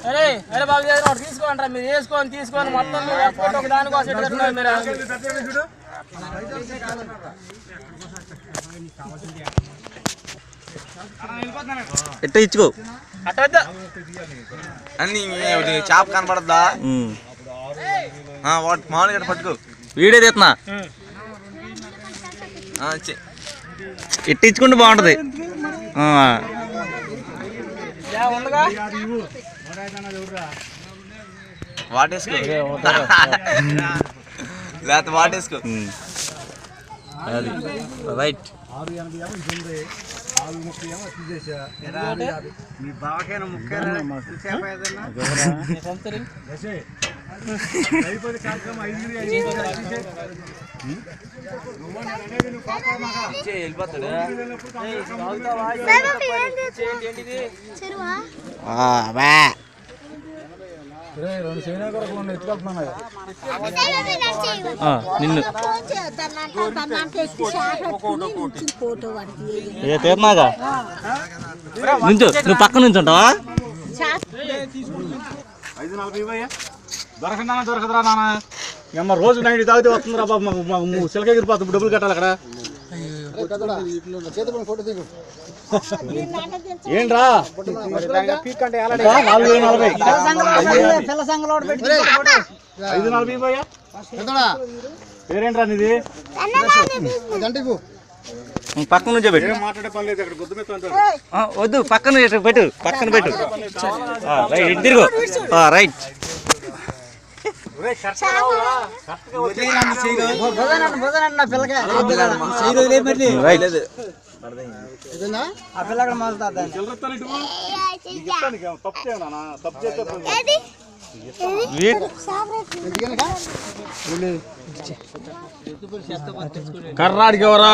అరే అరే బాబు తీసుకోండి మీరు తీసుకొని మొత్తం ఒక దానికోసం మీరు ఎట్ట ఇచ్చుకో అన్ని చేప కనపడద్దా మామూలుగా పట్టుకో వీడియో తీస్తున్నా ఎట్ట ఇచ్చుకుంటే బాగుంటది వాటేసుకో లేకపోతే వాటేసుకో అది రైట్ మీ బావకైనా ముఖ్య వెళ్ళిపోతాడు నిన్ను తీర్నాగా నుంచో నువ్వు పక్క నుంచి ఉంటావా 5:40 దొరకదా నాన్న ఏమన్నా రోజు నైట్ తాగితే వస్తుందిరా బాబు మాకు సిలక ఎగిరిపోతుంది డబ్బులు కట్టాలి అక్కడ ఏంట్రా 5:40 పేరేంట్రా నీది పక్కన నుంచో పెట్టు మాట్లాడే పని లేదు అక్కడ గుద్దు మీద వద్దు పక్కన పెట్టు రైట్ తిరుగు రైట్ కర్రాడికి ఎవరా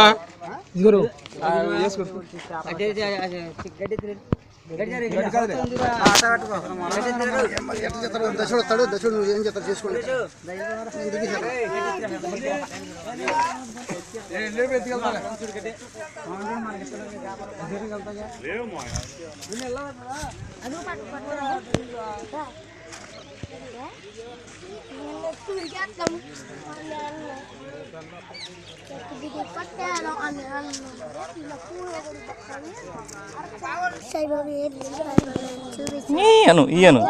దశుడు ఏం చేస్తారు చేసుకోండి ఇయ్యను